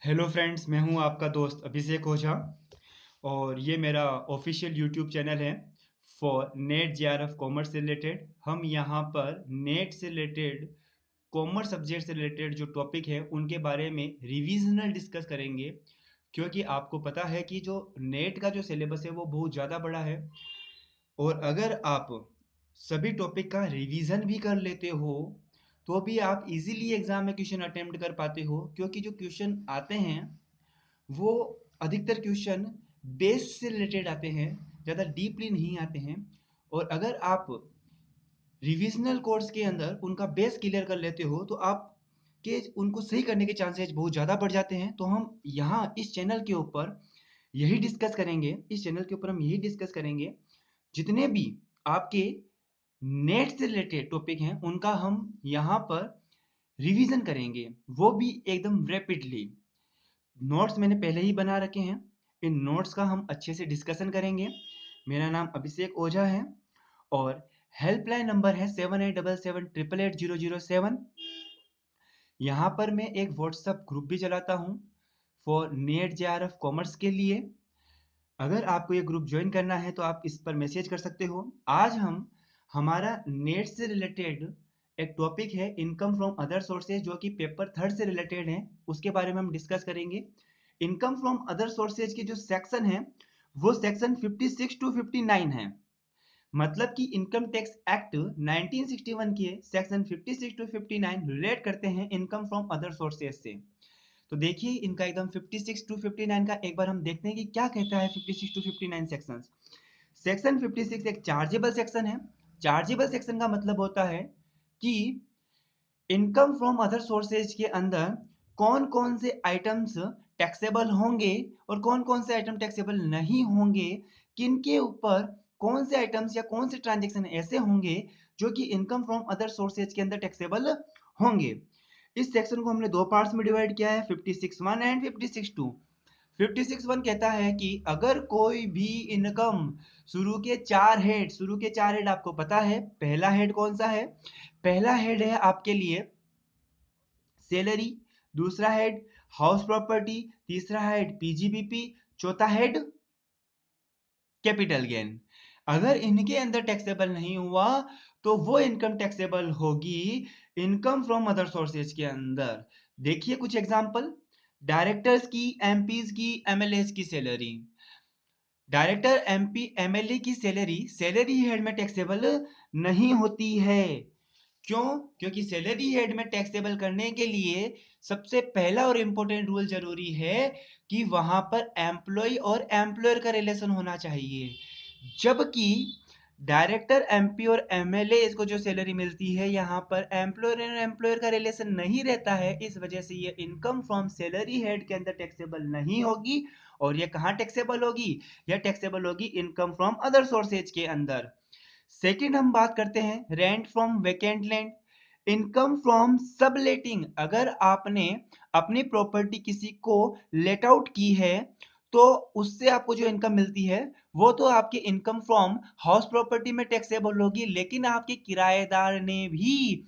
Hello friends, मैं हूं आपका दोस्त अभिषेक ओझा और ये मेरा ऑफिशियल यूट्यूब चैनल है फॉर नेट जेआरएफ कॉमर्स से रिलेटेड। हम यहाँ पर नेट से रिलेटेड कॉमर्स सब्जेक्ट से रिलेटेड जो टॉपिक है उनके बारे में रिविजनल डिस्कस करेंगे, क्योंकि आपको पता है कि जो नेट का जो सिलेबस है वो बहुत ज़्यादा बड़ा है। और अगर आप सभी टॉपिक का रिवीजन भी कर लेते हो तो भी आप इजीली एग्जाम में क्वेश्चन अटेम्प्ट कर पाते हो, क्योंकि जो क्वेश्चन आते हैं वो अधिकतर क्वेश्चन बेस से रिलेटेड आते हैं, ज़्यादा डीपली नहीं आते हैं। और अगर आप रिविजनल कोर्स के अंदर उनका बेस क्लियर कर लेते हो तो आप के उनको सही करने के चांसेस बहुत ज़्यादा बढ़ जाते हैं। तो हम यहाँ इस चैनल के ऊपर यही डिस्कस करेंगे, इस चैनल के ऊपर हम यही डिस्कस करेंगे, जितने भी आपके नेट से रिलेटेड टॉपिक हैं उनका हम यहाँ पर रिवीजन करेंगे, वो भी एकदम रैपिडली। नोट्स मैंने पहले ही बना रखे हैं, इन नोट्स का हम अच्छे से डिस्कशन करेंगे। मेरा नाम अभिषेक ओझा है और हेल्पलाइन नंबर है 7877888007। यहाँ पर मैं एक व्हाट्सएप ग्रुप भी चलाता हूँ फॉर नेट जेआरएफ कॉमर्स के लिए। अगर आपको ये ग्रुप ज्वाइन करना है तो आप इस पर मैसेज कर सकते हो। आज हम हमारा नेट से रिलेटेड एक टॉपिक है इनकम फ्रॉम अदर सोर्सेज, जो कि पेपर थर्ड से रिलेटेड है, उसके बारे में हम डिस्कस करेंगे। इनकम फ्रॉम अदर सोर्सेज की जो सेक्शन है वो सेक्शन 56 टू 59 है। मतलब कि इनकम टैक्स एक्ट 1961 के सेक्शन 56 टू 59 रिलेट करते हैं इनकम फ्रॉम अदर सोर्सेज से। तो देखिए इनका एकदम 56 टू 59 का एक बार हम देखते हैं कि क्या कहता है 56 टू 59 सेक्शंस। सेक्शन 56 एक चार्जेबल सेक्शन है। चार्जेबल सेक्शन का मतलब होता है कि इनकम फ्रॉम अदर सोर्सेज के अंदर कौन कौन से आइटम्स टैक्सेबल होंगे और कौन कौन से आइटम टैक्सेबल नहीं होंगे, किन के ऊपर कौन से आइटम्स या कौन से ट्रांजेक्शन ऐसे होंगे जो कि इनकम फ्रॉम अदर सोर्सेज के अंदर टैक्सेबल होंगे। इस सेक्शन को हमने दो पार्ट्स में डिवाइड किया है, 56(1) एंड 56(2). 56(1) कहता है कि अगर कोई भी इनकम शुरू के चार हेड आपको पता है। पहला हेड कौन सा है? पहला हेड है आपके लिए सैलरी, दूसरा हेड हाउस प्रॉपर्टी, तीसरा हेड पीजीबीपी, चौथा हेड कैपिटल गेन। अगर इनके अंदर टैक्सेबल नहीं हुआ तो वो इनकम टैक्सेबल होगी इनकम फ्रॉम अदर सोर्सेज के अंदर। देखिए कुछ एग्जांपल। डायरेक्टर्स की, एमपीज की, एमएलएस की सैलरी। डायरेक्टर, एमपी, एमएलए की सैलरी सैलरी हेड में टैक्सेबल नहीं होती है। क्यों? क्योंकि सैलरी हेड में टैक्सेबल करने के लिए सबसे पहला और इंपॉर्टेंट रूल जरूरी है कि वहां पर एम्प्लॉय और एम्प्लॉयर का रिलेशन होना चाहिए। जबकि डायरेक्टर, एमपी और एमएलए इसको जो सैलरी मिलती है यहाँ पर एम्प्लॉयर और एम्प्लॉयर का रिलेशन नहीं रहता है, इस वजह से ये इनकम फ्रॉम सैलरी हेड के अंदर टैक्सेबल नहीं होगी। और ये कहाँ टैक्सेबल होगी? यह टैक्सेबल होगी इनकम फ्रॉम अदर सोर्सेज के अंदर। सेकंड हम बात करते हैं rent from vacant land, income from subletting. अगर आपने अपनी प्रॉपर्टी किसी को लेट आउट की है तो उससे आपको जो इनकम मिलती है वो तो आपके इनकम फ्रॉम हाउस प्रॉपर्टी में टैक्सेबल होगी, लेकिन आपके किराएदार ने भी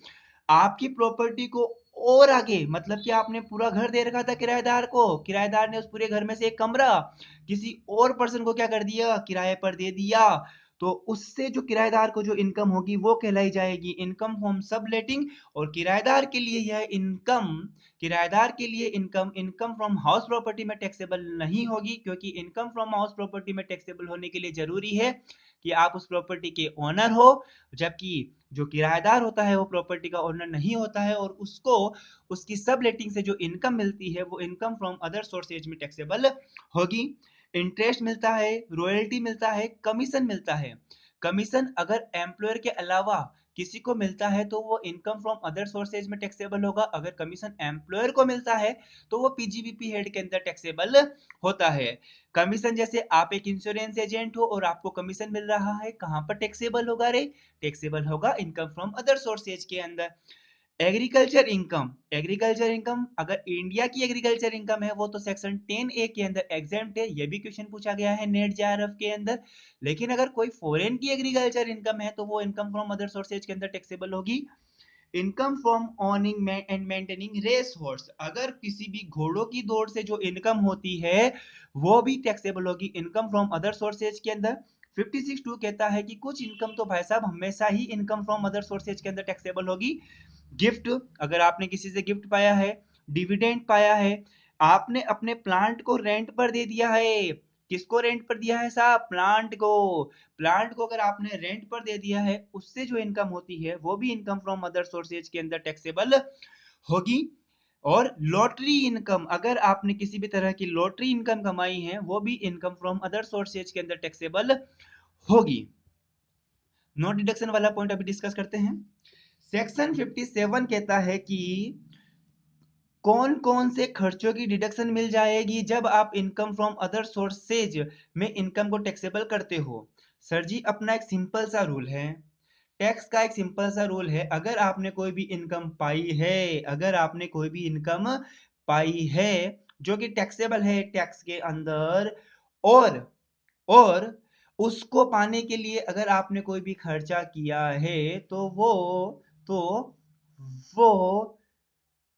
आपकी प्रॉपर्टी को और आगे, मतलब कि आपने पूरा घर दे रखा था किराएदार को, किराएदार ने उस पूरे घर में से एक कमरा किसी और पर्सन को क्या कर दिया, किराए पर दे दिया। तो उससे जो किराएदार को जो इनकम होगी वो कहलाई जाएगी इनकम फ्रॉम सबलेटिंग। और किराएदार के लिए यह इनकम, किराएदार के लिए income income from house property में टैक्सेबल नहीं होगी, क्योंकि इनकम फ्रॉम हाउस प्रॉपर्टी में टैक्सेबल होने के लिए जरूरी है कि आप उस प्रॉपर्टी के ओनर हो, जबकि जो किराएदार होता है वो प्रॉपर्टी का ओनर नहीं होता है और उसको उसकी सब लेटिंग से जो इनकम मिलती है वो इनकम फ्रॉम अदर सोर्सेज में टैक्सेबल होगी। इंटरेस्ट मिलता है, रॉयल्टी मिलता है, कमीशन मिलता है। कमीशन अगर एम्प्लॉयर के अलावा किसी को मिलता है तो वो इनकम फ्रॉम अदर सोर्सेज में टैक्सेबल होगा। अगर कमीशन एम्प्लॉयर को मिलता है तो वो पीजीबीपी हेड के अंदर टैक्सेबल होता है। कमीशन जैसे आप एक इंश्योरेंस एजेंट हो और आपको कमीशन मिल रहा है, कहाँ पर टैक्सेबल होगा रे? टैक्सेबल होगा इनकम फ्रॉम अदर सोर्सेज के अंदर। एग्रीकल्चर इनकम, एग्रीकल्चर इनकम अगर इंडिया की एग्रीकल्चर इनकम है वो तो सेक्शन 10A के अंदर एग्जेम्प्ट है, ये भी क्वेश्चन पूछा गया है नेट जेआरएफ के अंदर। लेकिन अगर कोई फॉरेन की एग्रीकल्चर इनकम है तो वो इनकम फ्रॉम अदर सोर्सेज के अंदर टैक्सेबल होगी। Income from owning and maintaining race horse, अगर किसी भी घोड़ों की दौड़ से जो इनकम होती है वो भी टैक्सेबल होगी इनकम फ्रॉम अदर सोर्सेज के अंदर। 56(2) कहता है कि कुछ इनकम तो भाई साहब हमेशा ही इनकम फ्रॉम अदर सोर्सेज के अंदर टैक्सेबल होगी। गिफ्ट, अगर आपने किसी से गिफ्ट पाया है, डिविडेंड पाया है, आपने अपने प्लांट को रेंट पर दे दिया है, किसको रेंट पर दिया है साहब? प्लांट को। प्लांट को अगर आपने रेंट पर दे दिया है, उससे जो इनकम होती है वो भी इनकम फ्रॉम अदर सोर्सेज के अंदर टैक्सेबल होगी। और लॉटरी इनकम, अगर आपने किसी भी तरह की लॉटरी इनकम कमाई है वो भी इनकम फ्रॉम अदर सोर्सेज के अंदर टैक्सेबल होगी। नो डिडक्शन वाला पॉइंट अभी डिस्कस करते हैं। सेक्शन 57 कहता है कि कौन कौन से खर्चों की डिडक्शन मिल जाएगी जब आप इनकम फ्रॉम अदर सोर्सेज में इनकम को टैक्सेबल करते हो। सर जी अपना एक सिंपल सा रूल है, टैक्स का एक सिंपल सा रूल है, अगर आपने कोई भी इनकम पाई है, अगर आपने कोई भी इनकम पाई है जो कि टैक्सेबल है टैक्स के अंदर, और उसको पाने के लिए अगर आपने कोई भी खर्चा किया है तो वो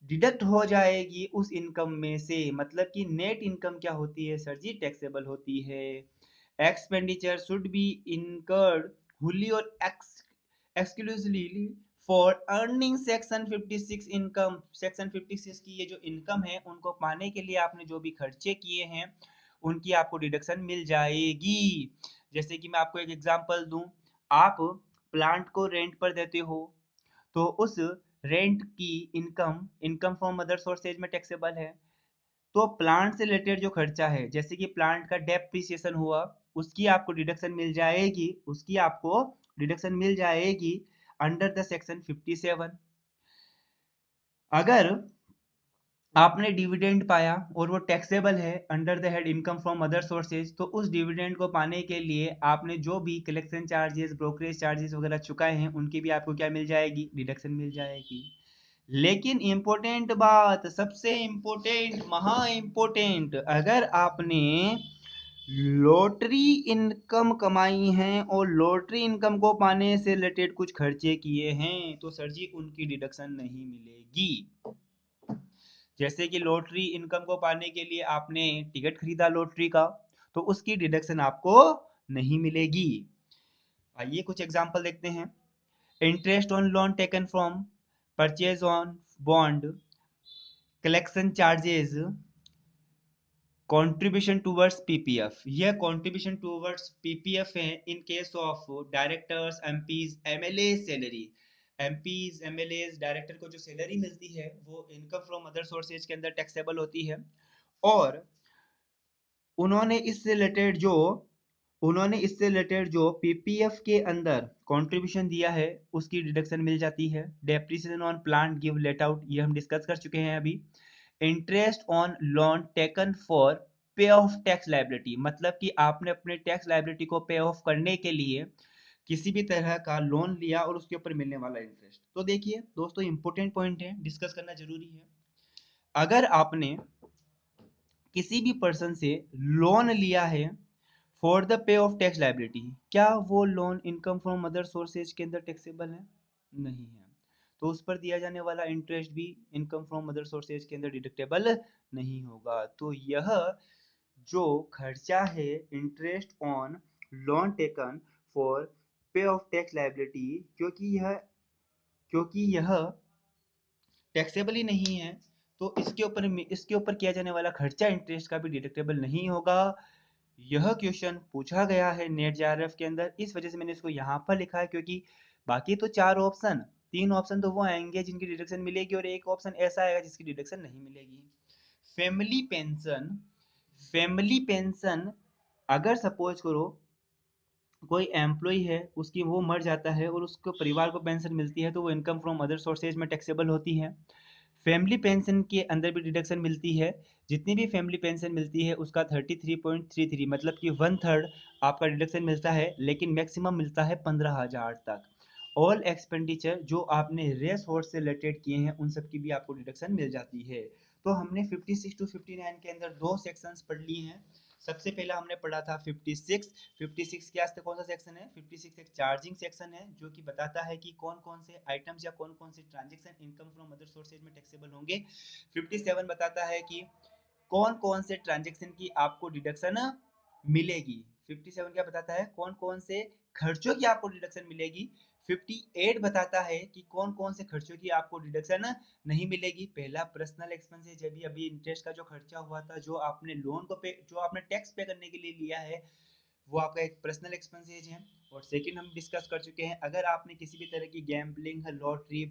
डिडक्ट हो जाएगी उस इनकम में से। मतलब कि नेट इनकम क्या होती है सर जी? टैक्सेबल होती है। Expenditure should be incurred wholly और exclusively for earning section 56 income. Section 56 की ये जो इनकम है उनको पाने के लिए आपने जो भी खर्चे किए हैं उनकी आपको डिडक्शन मिल जाएगी। जैसे कि मैं आपको एक एग्जांपल दूं, आप प्लांट को रेंट पर देते हो तो उस रेंट की income income from other sources में टैक्सेबल है। तो प्लांट से रिलेटेड जो खर्चा है जैसे कि प्लांट का डेप्रिसिएशन हुआ, उसकी आपको डिडक्शन मिल जाएगी, उसकी आपको डिडक्शन मिल जाएगी अंडर द सेक्शन 57। अगर आपने डिविडेंड पाया और वो टैक्सेबल है under the head income from other sources, तो उस डिविडेंड को पाने के लिए आपने जो भी कलेक्शन चार्जेस, ब्रोकरेज चार्जेस वगैरह चुकाए हैं उनकी भी आपको क्या मिल जाएगी? डिडक्शन मिल जाएगी। लेकिन इंपॉर्टेंट बात, सबसे इंपॉर्टेंट, महा इंपॉर्टेंट, अगर आपने लॉटरी इनकम कमाई है और लॉटरी इनकम को पाने से रिलेटेड कुछ खर्चे किए हैं तो सर जी उनकी डिडक्शन नहीं मिलेगी। जैसे कि लॉटरी इनकम को पाने के लिए आपने टिकट खरीदा लॉटरी का, तो उसकी डिडक्शन आपको नहीं मिलेगी। आइए कुछ एग्जांपल देखते हैं। Interest on loan taken from purchase on bond, collection charges, contribution towards PPF. यह कंट्रीब्यूशन टूवर्ड्स पीपीएफ है in case of directors, MPs, MLA salary. MPs, MLA, director को जो सैलरी मिलती है वो इनकम फ्रॉम अदर सोर्सेज के अंदर taxable होती है। और उन्होंने इससे रिलेटेड जो पीपीएफ के अंदर कंट्रीब्यूशन दिया है उसकी डिडक्शन मिल जाती है। Depreciation on plant give let out, ये हम डिस्कस कर चुके हैं अभी। Interest on loan taken for पे ऑफ टैक्स लाइबिलिटी, मतलब कि आपने अपने टैक्स लाइबिलिटी को पे ऑफ करने के लिए किसी भी तरह का लोन लिया और उसके ऊपर मिलने वाला इंटरेस्ट। तो देखिए दोस्तों इंपॉर्टेंट पॉइंट है, डिस्कस करना जरूरी है। अगर आपने किसी भी पर्सन से लोन लिया है for the pay of tax liability, क्या वो loan income from other sources के अंदर टैक्सेबल है? नहीं है। तो उस पर दिया जाने वाला इंटरेस्ट भी इनकम फ्रॉम अदर सोर्सेज के अंदर डिडक्टेबल नहीं होगा। तो यह जो खर्चा है interest on loan taken for पे ऑफ टैक्स लाइबिलिटी, क्योंकि यह टैक्सेबल ही नहीं है, तो इसके ऊपर किया जाने वाला खर्चा इंटरेस्ट का भी डिडक्टेबल नहीं होगा। यह क्वेश्चन पूछा गया है नेट जेआरएफ के अंदर, इस वजह से मैंने इसको यहाँ पर लिखा है, क्योंकि बाकी तो 3 ऑप्शन तो वो आएंगे जिनकी डिडक्शन मिलेगी और एक ऑप्शन ऐसा आएगा जिसकी डिडक्शन नहीं मिलेगी। फैमिली पेंशन, फैमिली पेंशन, अगर सपोज करो कोई एम्प्लॉय है, उसकी वो मर जाता है और उसको परिवार को पेंशन मिलती है तो वो इनकम फ्रॉम अदर सोर्सेज में टैक्सेबल होती है। फैमिली पेंशन के अंदर भी डिडक्शन मिलती है। जितनी भी फैमिली पेंशन मिलती है उसका 33.33 मतलब कि 1/3 आपका डिडक्शन मिलता है, लेकिन मैक्सिमम मिलता है 15,000 तक। ऑल एक्सपेंडिचर जो आपने रेस हॉर्स से रिलेटेड किए हैं उन सब की भी आपको डिडक्शन मिल जाती है। तो हमने 56 टू 59 के अंदर दो सेक्शंस पढ़ लिए हैं। सबसे पहला हमने पढ़ा था 56 के आस्ते कौन सा सेक्शन है? 56 एक चार्जिंग सेक्शन है जो कि बताता है कि कौन कौन से आइटम्स या कौन कौन से transaction income from other sources में टैक्सेबल होंगे। 57 बताता है कि कौन कौन से ट्रांजेक्शन की आपको डिडक्शन मिलेगी। 57 क्या बताता है? कौन कौन से खर्चों की आपको डिडक्शन मिलेगी। 58 बताता है कि कौन कौन से खर्चों की आपको डिडक्शन नहीं मिलेगी। पहला पर्सनल एक्सपेंस है, जब भी अभी इंटरेस्ट का जो खर्चा हुआ था, जो आपने लोन को पे, जो आपने टैक्स पे करने के लिए लिया है, वो आपका एक पर्सनल एक्सपेंसेज है। और सेकंड हम डिस्कस कर चुके हैं, अगर आपने किसी भी तरह की gambling, lottery,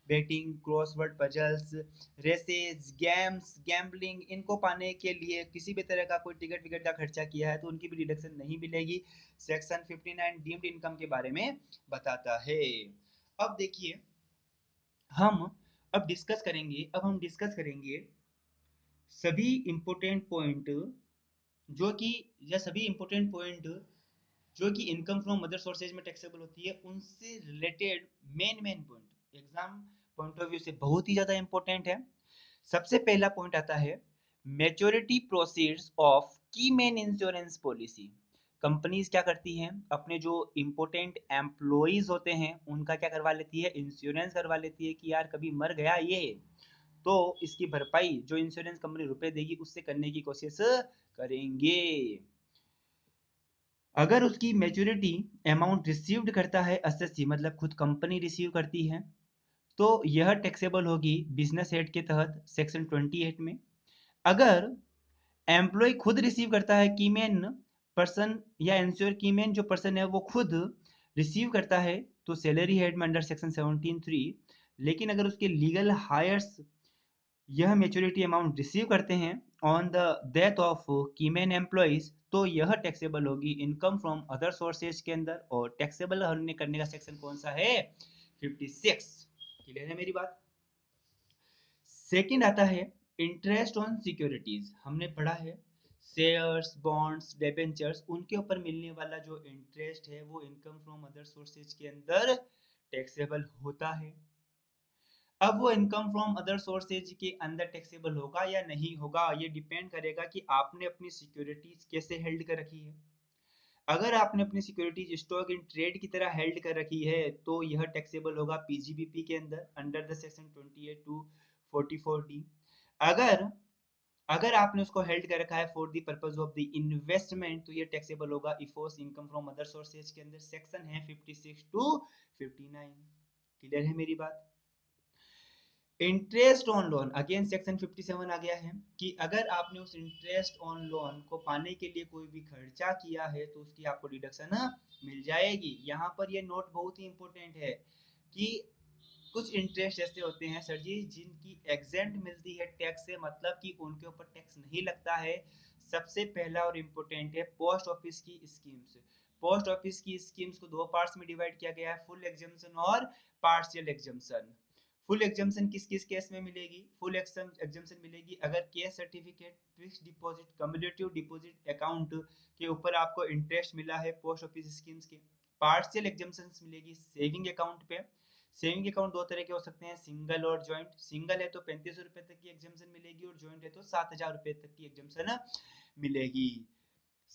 betting, crossword puzzles, races, games, gambling, इनको पाने के लिए किसी भी तरह का कोई टिकट विकट का खर्चा किया है तो उनकी भी डिडक्शन नहीं मिलेगी। सेक्शन 59 डीम्ड इनकम के बारे में बताता है। अब देखिए हम हम डिस्कस करेंगे सभी इंपॉर्टेंट पॉइंट जो कि या सभी इंपॉर्टेंट पॉइंट जो कि इनकम फ्रॉम अदर सोर्सेज में टैक्सेबल होती है, उनसे related main point exam point of view से बहुत ही ज्यादा इंपॉर्टेंट है। सबसे पहला पॉइंट आता है मैच्योरिटी प्रोसीड्स ऑफ की मेन इंश्योरेंस पॉलिसी। कंपनीज क्या करती हैं, अपने जो इंपॉर्टेंट एम्प्लॉइज होते हैं उनका क्या करवा लेती है? इंश्योरेंस करवा लेती है कि यार कभी मर गया ये तो इसकी भरपाई जो इंश्योरेंस कंपनी रुपए देगी उससे करने की कोशिश करेंगे। अगर उसकी मैच्योरिटी अमाउंट रिसीव्ड करता है एसएससी, मतलब खुद कंपनी रिसीव करती है, तो यह टैक्सेबल होगी बिजनेस हेड के तहत सेक्शन 28 में। अगर एम्प्लॉय खुद रिसीव करता है, कीमेन पर्सन या इंश्योर कीमेन जो पर्सन है वो खुद रिसीव करता है, तो सैलरी हेड में अंडर सेक्शन 17(3). लेकिन अगर उसके लीगल हायर्स यह मैच्योरिटी अमाउंट रिसीव करते हैं on the death of keyman employees, तो यह टैक्सेबल होगी इनकम फ्रॉम अदर सोर्सेज के अंदर। और टैक्सेबल करने का सेक्शन कौन सा है? 56। क्लियर है मेरी बात? सेकंड आता है इंटरेस्ट ऑन सिक्योरिटीज। हमने पढ़ा है शेयर्स, बॉन्ड्स, डिबेंचर्स, उनके ऊपर मिलने वाला जो इंटरेस्ट है वो इनकम फ्रॉम अदर सोर्सेज के अंदर टैक्सेबल होता है। अब वो इनकम फ्रॉम अदर सोर्सेज के अंदर टैक्सेबल होगा या नहीं होगा, ये डिपेंड करेगा कि आपने अपनी सिक्योरिटीज कैसे हेल्ड कर रखी है। अगर आपने अपनी सिक्योरिटीज स्टॉक इन ट्रेड की तरह हेल्ड कर रखी है तो यह टैक्सेबल होगा पीजीबीपी के अंदर under the section 28 to 44D। अगर अगर आपने उसको हेल्ड कर रखा है for the purpose of the investment तो ये टैक्सेबल होगा इफोर्स इनकम फ्रॉम अदर सोर्सेज के अंदर। सेक्शन है 56 टू 59। क्लियर है मेरी बात? Interest on loan, again section 57 आ गया है कि अगर आपने उस इंटरेस्ट ऑन लोन को पाने के लिए कोई भी खर्चा किया है तो उसकी आपको डिडक्शन मिल जाएगी। यहाँ पर ये नोट बहुत ही इंपॉर्टेंट है कि कुछ इंटरेस्ट ऐसे होते हैं सर जी जिनकी एग्जेंट मिलती है टैक्स से, मतलब कि उनके ऊपर टैक्स नहीं लगता है। सबसे पहला और इम्पोर्टेंट है पोस्ट ऑफिस की स्कीम्स। पोस्ट ऑफिस की स्कीम्स को दो पार्ट्स में डिवाइड किया गया है, फुल एग्जाम्शन और पार्शियल एग्जाम्शन। फुल एग्जाम्शन किस किस केस में मिलेगी? फुल एग्जाम्शन मिलेगी अगर cash certificate, fixed deposit, cumulative deposit account के ऊपर आपको इंटरेस्ट मिला है पोस्ट ऑफिस स्कीम्स के। पार्शियल एग्जाम्शन मिलेगी सेविंग अकाउंट पे। सेविंग अकाउंट दो तरह के हो सकते हैं, सिंगल और ज्वाइंट। सिंगल है तो 3500 रुपए तक की एग्जाम्शन मिलेगी और ज्वाइंट है तो 7000 रुपए तक की एग्जाम्शन मिलेगी।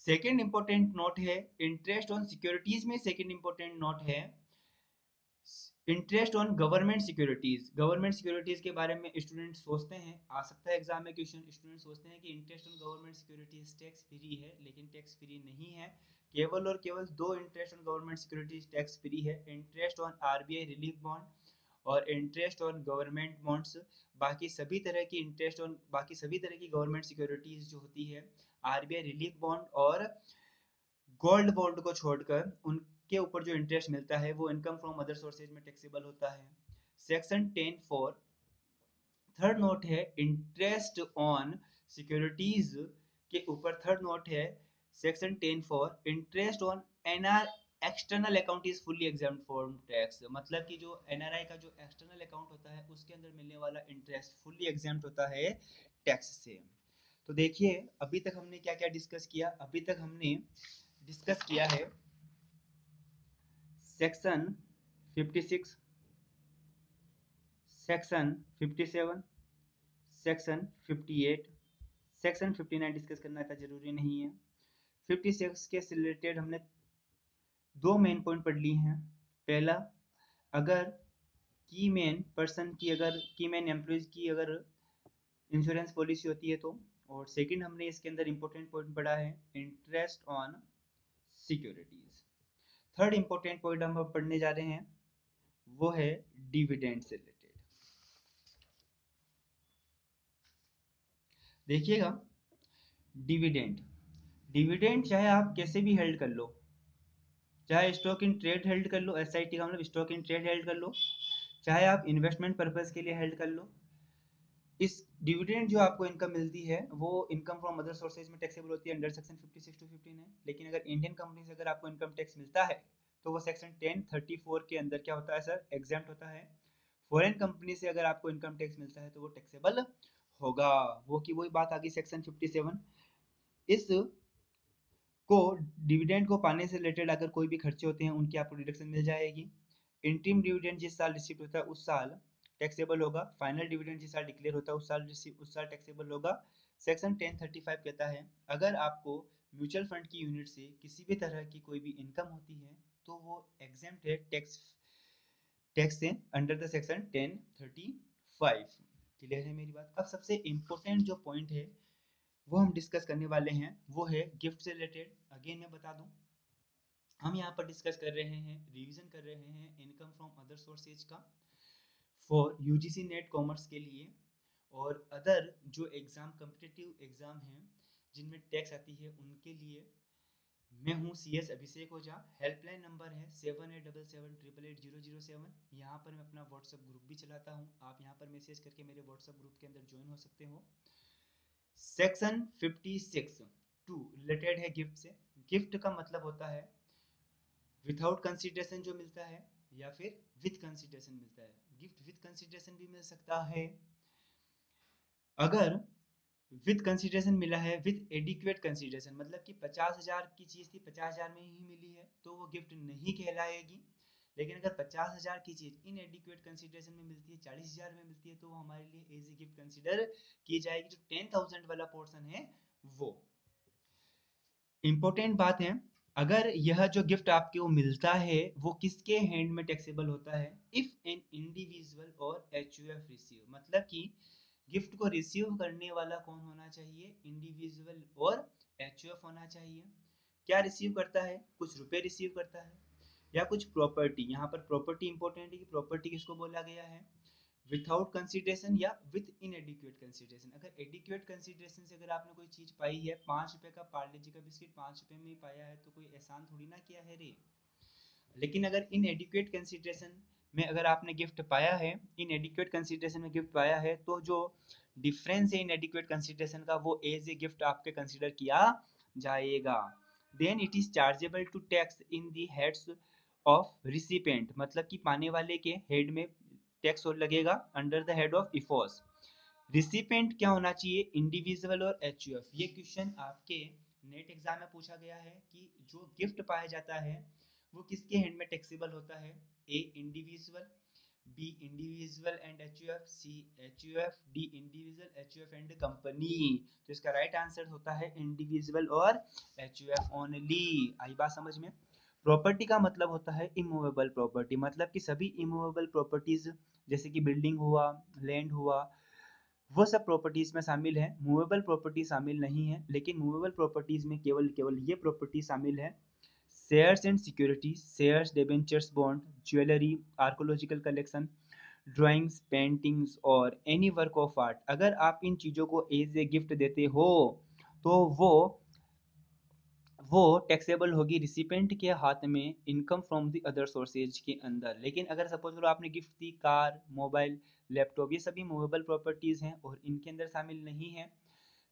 सेकेंड इंपॉर्टेंट नोट है इंटरेस्ट ऑन सिक्योरिटीज में, सेकेंड इंपॉर्टेंट नोट है interest on government securities. Government securities के बारे में स्टूडेंट सोचते हैं, आ सकता है एग्जाम में क्वेश्चन, स्टूडेंट सोचते हैं कि interest on government securities tax free है, लेकिन टैक्स फ्री नहीं है। केवल और केवल दो interest on government securities tax free है, interest on RBI relief bond और इंटरेस्ट ऑन गवर्नमेंट बॉन्ड्स। बाकी सभी तरह की गवर्नमेंट सिक्योरिटीज जो होती है, आरबीआई रिलीफ बॉन्ड और गोल्ड बॉन्ड को छोड़कर, उनके ऊपर जो इंटरेस्ट मिलता है वो इनकम फ्रॉम अदर सोर्सेज में टैक्सेबल होता है। सेक्शन 10(4) थर्ड नोट है इंटरेस्ट ऑन सिक्योरिटीज के ऊपर। थर्ड नोट है section 10(4) interest on NR external account is fully exempt from tax. मतलब कि जो एनआरआई का जो एक्सटर्नल अकाउंट होता है उसके अंदर मिलने वाला इंटरेस्ट फुली एग्जाम्ड होता है टैक्स से। तो देखिए अभी तक हमने क्या क्या डिस्कस किया। अभी तक हमने डिस्कस किया है section 56, section 57, section 58, section 59 discuss करना इतना जरूरी नहीं है। 56 के से रिलेटेड हमने दो मेन पॉइंट पढ़ लिए हैं। पहला, अगर की मैन पर्सन की, अगर की मैन एम्प्लॉयज की अगर इंश्योरेंस पॉलिसी होती है तो, और सेकंड हमने इसके अंदर इंपॉर्टेंट पॉइंट पढ़ा है interest on securities. Third important point हम अब पढ़ने जा रहे हैं वो है डिविडेंड से रिलेटेड। देखिएगा, डिविडेंड, डिविडेंड चाहे आप कैसे भी हेल्ड कर लो, चाहे स्टॉक इन ट्रेड हेल्ड कर लो, एसआईटी का मतलब स्टॉक इन ट्रेड हेल्ड कर लो, चाहे आप इन्वेस्टमेंट पर्पज के लिए हेल्ड कर लो, इस डिविडेंड जो आपको इनकम मिलती है वो इनकम फ्रॉम अदर सोर्सेज में टैक्सेबल होती है अंडर सेक्शन 56 टू 59। लेकिन अगर इंडियन कंपनी से अगर आपको इनकम टैक्स मिलता है तो वो सेक्शन 1034 के अंदर क्या होता है सर, एग्जेम्प्ट होता है। फॉरेन कंपनी से अगर आपको इनकम टैक्स मिलता है तो वो टैक्सेबल होगा। वो की वही बात आ गई सेक्शन 57। इस को डिविडेंड को पाने से रिलेटेड अगर कोई भी खर्चे होते हैं उनकी आपको डिडक्शन मिल जाएगी। इंटरिम डिविडेंड जिस साल रिसीव होता है उस साल टैक्सेबल होगा। फाइनल डिविडेंड जिस साल डिक्लेयर होता है उस साल टैक्सेबल होगा। सेक्शन 1035 कहता है अगर आपको म्यूचुअल फंड की यूनिट से किसी भी तरह की कोई भी इनकम होती है तो वो एग्जेम्प्ट है टैक्स, टैक्स से अंडर द सेक्शन 1035। क्लियर है मेरी बात? अब सबसे इंपॉर्टेंट जो पॉइंट है वो हम डिस्कस करने वाले हैं वो है गिफ्ट से रिलेटेड। अगेन मैं बता दूं, हम यहाँ पर डिस्कस कर रहे हैं, रिवीजन कर रहे हैं इनकम फ्रॉम अदर सोर्सेज का फॉर यूजीसी नेट कॉमर्स के लिए और अदर जो एग्जाम कम्पिटिटिव एग्जाम हैं जिनमें टैक्स आती है उनके लिए। मैं हूँ सी एस अभिषेक ओझा। हेल्पलाइन नंबर है 7877888007। यहाँ पर मैं अपना व्हाट्सएप ग्रुप भी चलाता हूँ, आप यहाँ पर मैसेज करके मेरे व्हाट्सएप ग्रुप के अंदर ज्वाइन हो सकते हो। सेक्शन 56 टू रिलेटेड है गिफ्ट से। गिफ्ट का मतलब होता है विदाउट कंसिडरेशन जो मिलता है या फिर विद कंसिडरेशन मिलता है। गिफ्ट विद कंसिडरेशन भी मिल सकता है। अगर विद कंसिडरेशन मिला है विद एडिक्वेट कंसिडरेशन, मतलब कि 50,000 की चीज थी 50,000 में ही मिली है तो वो गिफ्ट नहीं कहलाएगी। लेकिन अगर 50,000 की चीज इन एडिक्वेट कंसिडरेशन में मिलती है, 40,000 में मिलती है तो वो हमारे लिए एज ए गिफ्ट कंसिडर की जाएगी। जो 10,000 वाला पोर्शन है वो इंपॉर्टेंट बात है। अगर यह जो गिफ्ट आपको मिलता है वो किसके हैंड में टैक्सेबल होता है, इफ एन इंडिविजुअल और एचयूएफ रिसीव, मतलब कि गिफ्ट को रिसीव करने वाला कौन होना चाहिए, इंडिविजुअल और एचयूएफ होना चाहिए। क्या रिसीव करता है, कुछ रुपए रिसीव करता है या कुछ प्रॉपर्टी। यहाँ पर प्रॉपर्टी इंपॉर्टेंट है कि प्रॉपर्टी किसको बोला गया है, विदाउट कंसिडरेशन या विद इनएडिक्वेट कंसिडरेशन। अगर एडिक्वेट कंसिडरेशन से अगर आपने कोई चीज पाई है, 5 रुपए का पार्ले जी का बिस्किट 5 रुपए में ही पाया है तो कोई एहसान थोड़ी ना किया है रे। लेकिन अगर इन एडिक्वेट कंसिडरेशन में अगर आपने गिफ्ट पाया है, इन एडिक्वेट कंसिडरेशन में गिफ्ट पाया है तो जो डिफरेंस है इन एडिक्वेट कंसिडरेशन का वो एज ए गिफ्ट आपके कंसिडर किया जाएगा। Then it is chargeable to tax in the heads of recipient, मतलब कि पाने वाले के हेड में टैक्स और लगेगा under the head of IFOS. Recipient क्या होना चाहिए, इंडिविजुअल और एचयूएफ। ये क्वेश्चन आपके नेट एग्जाम में पूछा गया है कि जो गिफ्ट पाया जाता है वो किसके हैंड में टैक्सेबल होता है, A individual, B individual and HUF, C HUF, D individual HUF and company. तो इसका राइट आंसर होता है इंडिविजुअल और एचयूएफ ओनली। आई बात समझ में? प्रॉपर्टी का मतलब होता है इमूवेबल प्रॉपर्टी, मतलब कि सभी इमूवेबल प्रॉपर्टीज जैसे कि बिल्डिंग हुआ, लैंड हुआ, वो सब प्रॉपर्टीज में शामिल है। मूवेबल प्रॉपर्टी शामिल नहीं है, लेकिन मूवेबल प्रॉपर्टीज में केवल केवल ये प्रॉपर्टी शामिल है, shares and securities, shares, debentures, bond, jewellery, archaeological collection, drawings, paintings और एनी वर्क ऑफ आर्ट। अगर आप इन चीज़ों को एज ए गिफ्ट देते हो तो वो टैक्सेबल होगी रिसिपेंट के हाथ में income from the other sources के अंदर। लेकिन अगर सपोज करो आपने गिफ्ट दी कार, मोबाइल, लैपटॉप, ये सभी मूवेबल प्रॉपर्टीज हैं और इनके अंदर शामिल नहीं है।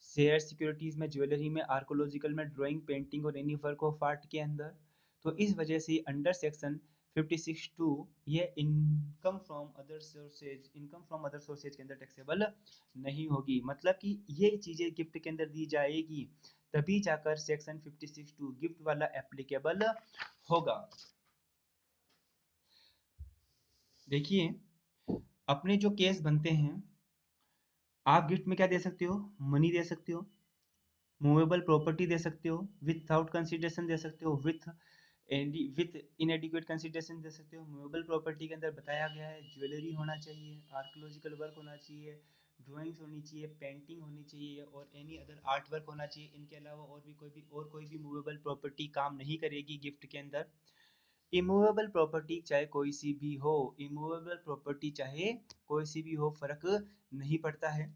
शेयर सिक्योरिटीज में, ज्वेलरी में, आर्कोलॉजिकल में, ड्राइंग, पेंटिंग और एनी वर्क ऑफ आर्ट के अंदर। तो इस वजह से अंडर सेक्शन 56(2) ये income from other sources, income from other sources के अंदर टैक्सेबल नहीं होगी। मतलब कि ये चीजें गिफ्ट के अंदर दी जाएगी तभी जाकर सेक्शन 56(2) गिफ्ट वाला एप्लीकेबल होगा। देखिए, अपने जो केस बनते हैं आप गिफ्ट में क्या दे सकते हो? मनी दे सकते हो, मूवेबल प्रॉपर्टी दे सकते हो, विदाउट कंसिडरेशन दे सकते हो, विथ इनएडिक्वेट कंसिडरेशन दे सकते हो। मूवेबल प्रॉपर्टी के अंदर बताया गया है ज्वेलरी होना चाहिए, आर्कियोलॉजिकल वर्क होना चाहिए, ड्राइंग्स होनी चाहिए, पेंटिंग होनी चाहिए और एनी अदर आर्ट वर्क होना चाहिए। इनके अलावा और कोई भी मूवेबल प्रॉपर्टी काम नहीं करेगी गिफ्ट के अंदर। इमूवेबल प्रॉपर्टी चाहे कोई सी भी हो, इमूवेबल प्रॉपर्टी चाहे कोई सी भी हो, फर्क नहीं पड़ता है,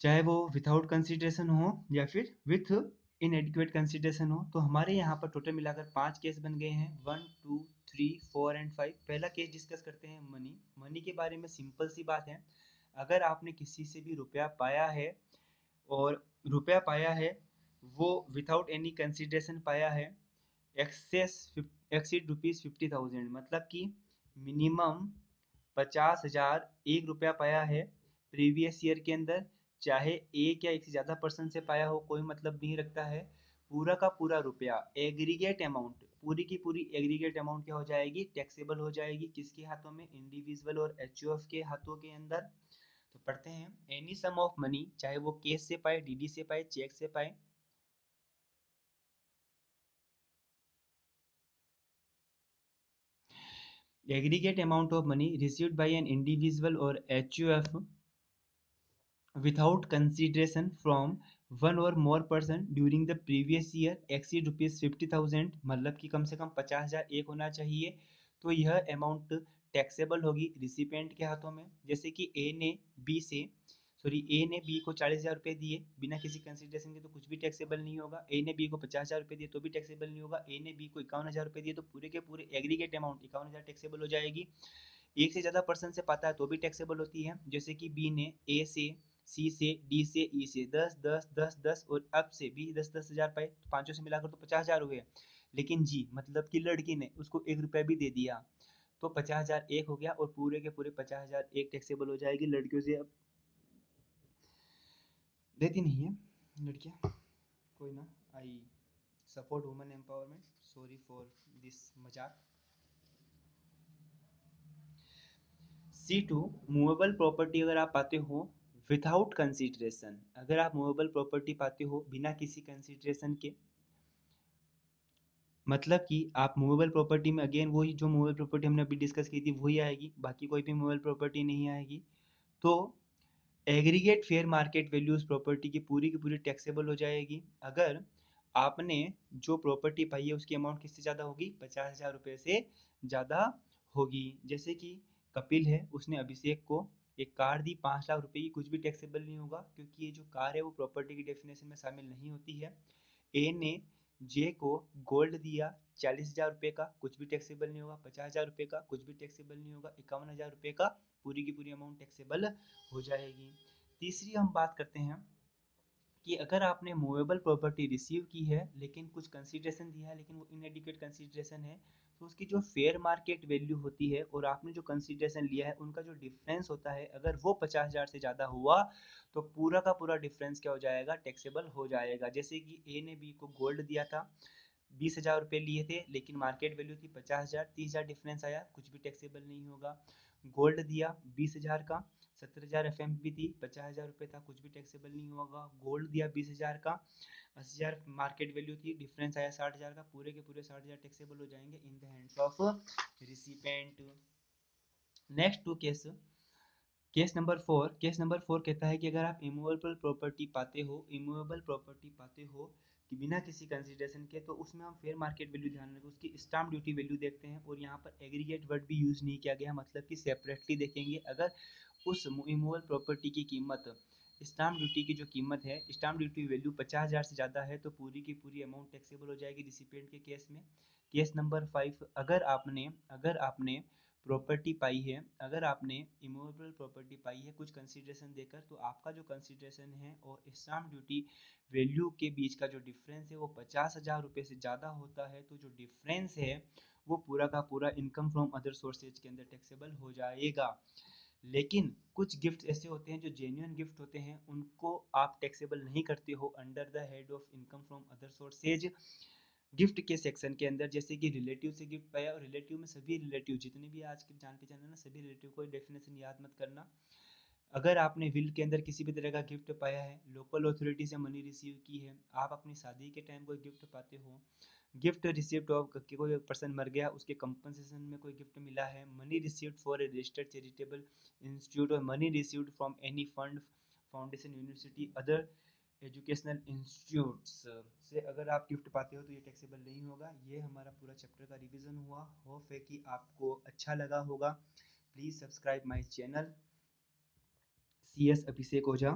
चाहे वो विदाउट कंसिडरेशन हो या फिर विथ इनएडिक्वेट कंसिडरेशन हो। तो हमारे यहाँ पर टोटल मिलाकर 5 केस बन गए हैं, 1 2 3 4 एंड 5। पहला केस डिस्कस करते हैं मनी। मनी के बारे में सिंपल सी बात है, अगर आपने किसी से भी रुपया पाया है और रुपया पाया है वो विदाउट एनी कंसिडरेशन पाया है, एक्सेस एक्सीड ₹50,000, मतलब कि मिनिमम 50,000 एक रुपया पाया है प्रीवियस ईयर के अंदर, चाहे एक या एक से ज़्यादा पर्सन से पाया हो, कोई मतलब नहीं रखता है। पूरा का पूरा रुपया एग्रीगेट अमाउंट, पूरी की पूरी एग्रीगेट अमाउंट क्या हो जाएगी? टैक्सेबल हो जाएगी। किसके हाथों में? इंडिविजुअल और एचयूएफ के हाथों के अंदर। तो पढ़ते हैं, एनी सम ऑफ मनी, चाहे वो कैश से पाए, डीडी से पाए, चेक से पाए, aggregate amount of money received by an individual or HUF without consideration from one or more person during the previous year exceed ₹50,000, मतलब कि कम से कम 50,000 एक होना चाहिए। तो यह अमाउंट टैक्सेबल होगी रिसिपेंट के हाथों में। जैसे कि ए ने बी को 40,000 रुपये दिए बिना किसी कंसिडरेशन के, तो कुछ भी टैक्सेबल नहीं होगा। ए ने बी को 50,000 रुपये दिए तो भी टैक्सेबल नहीं होगा। ए ने बी को 51,000 रुपये दिए तो पूरे के पूरे एग्रीगेट अमाउंट 51,000 टैक्सेबल हो जाएगी। एक से ज़्यादा पर्सन से पाता है तो भी टैक्सेबल होती है। जैसे कि बी ने ए से, सी से, डी से, ई से 10 10 10 10 और अब से भी 10 10 हज़ार पाए, तो पांचों से मिलाकर तो 50,000 हुए। लेकिन जी मतलब कि लड़की ने उसको एक रुपया भी दे दिया तो 50,000 एक हो गया और पूरे के पूरे 50,000 एक टैक्सेबल हो जाएगी। लड़कियों से अब देती नहीं है लड़कियां, कोई ना। I support women empowerment, sorry for this मजाक। C2, मूवेबल प्रॉपर्टी अगर आप पाते हो विदाउट कंसिडरेशन, अगर आप मूवेबल प्रॉपर्टी पाते हो बिना किसी कंसिडरेशन के, मतलब कि आप मूवेबल प्रॉपर्टी में अगेन वही जो मूवेबल प्रॉपर्टी हमने अभी डिस्कस की थी वही आएगी, बाकी कोई भी मूवेबल प्रॉपर्टी नहीं आएगी। तो एग्रीगेट फेयर मार्केट वैल्यू उस प्रॉपर्टी की पूरी टैक्सेबल हो जाएगी। अगर आपने जो प्रॉपर्टी पाई है उसकी अमाउंट किससे ज़्यादा होगी? 50,000 रुपये से ज़्यादा होगी। जैसे कि कपिल है, उसने अभिषेक को एक कार दी 5 लाख रुपए की, कुछ भी टैक्सेबल नहीं होगा क्योंकि ये जो कार है वो प्रॉपर्टी की डेफिनेशन में शामिल नहीं होती है। ए ने जे को गोल्ड दिया 40,000 रुपये का, कुछ भी टैक्सेबल नहीं होगा। 50,000 रुपये का, कुछ भी टैक्सेबल नहीं होगा। 51,000 रुपये का, पूरी की पूरी अमाउंट टैक्सेबल हो जाएगी। तीसरी हम बात करते हैं कि अगर आपने मूवेबल प्रॉपर्टी रिसीव की है लेकिन कुछ कंसीडरेशन दिया है लेकिन वो इनएडिक्वेट कंसीडरेशन है, तो उसकी जो फेयर मार्केट वैल्यू होती है और आपने जो कंसीडरेशन लिया है उनका जो डिफरेंस होता है, अगर वो 50,000 से ज़्यादा हुआ तो पूरा का पूरा डिफरेंस क्या हो जाएगा? टैक्सेबल हो जाएगा। जैसे कि ए ने बी को गोल्ड दिया था, 20,000 रुपये लिए थे लेकिन मार्केट वैल्यू थी 50,000, 30,000 डिफरेंस आया, कुछ भी टैक्सेबल नहीं होगा। गोल्ड दिया 20,000 का, 70,000 एफएमपी थी, 50,000 रुपये था, कुछ भी टैक्सेबल नहीं होगा। गोल्ड दिया 20,000 का, 80,000 मार्केट वैल्यू थी, डिफरेंस आया 60,000 का, पूरे के पूरे 60,000 टैक्सेबल हो जाएंगे in the hands of recipient. Next to case, case number 4 कहता है कि अगर आप इमूवेबल प्रॉपर्टी पाते हो, इमूवेबल प्रॉपर्टी पाते हो कि बिना किसी कंसिडरेशन के, तो उसमें हम फेयर मार्केट वैल्यू ध्यान रखें, उसकी स्टाम्प ड्यूटी वैल्यू देखते हैं। और यहाँ पर एग्रीगेट वर्ड भी यूज़ नहीं किया गया, मतलब कि सेपरेटली देखेंगे। अगर उस इमूवेबल प्रॉपर्टी की कीमत, स्टाम्प ड्यूटी की जो कीमत है, स्टाम्प ड्यूटी वैल्यू 50,000 से ज़्यादा है तो पूरी की पूरी अमाउंट टैक्सेबल हो जाएगी रिसिपेंट के केस में। केस नंबर 5, अगर आपने प्रॉपर्टी पाई है, अगर आपने इमूवेबल प्रॉपर्टी पाई है कुछ कंसिडरेशन देकर, तो आपका जो कंसिडरेशन है और स्टाम्प ड्यूटी वैल्यू के बीच का जो डिफरेंस है वो 50,000 रुपये से ज़्यादा होता है, तो जो डिफरेंस है वो पूरा का पूरा इनकम फ्रॉम अदर सोर्सेज के अंदर टैक्सेबल हो जाएगा। लेकिन कुछ गिफ्ट ऐसे होते हैं जो जेन्युइन गिफ्ट होते हैं, उनको आप टैक्सेबल नहीं करते हो under the head of income from other sources gift के सेक्शन के अंदर। जैसे कि रिलेटिव से गिफ्ट पाया, और रिलेटिव में सभी रिलेटिव जितने भी आज के जान पहचान है ना, सभी रिलेटिव को डेफिनेशन याद मत करना। अगर आपने विल के अंदर किसी भी तरह का गिफ्ट पाया है, लोकल अथॉरिटी से मनी रिसीव की है, आप अपनी शादी के टाइम कोई गिफ्ट पाते हो, गिफ्ट रिसीव्ड ऑफ कोई पर्सन मर गया उसके कंपनसेशन में कोई गिफ्ट मिला है, money received for a registered charitable institute और money received from any fund foundation university other educational institutes से अगर आप गिफ्ट पाते हो तो ये टैक्सेबल नहीं होगा। ये हमारा पूरा चैप्टर का रिवीजन हुआ। होप है कि आपको अच्छा लगा होगा। Please subscribe my channel CS Abhishek Ojha.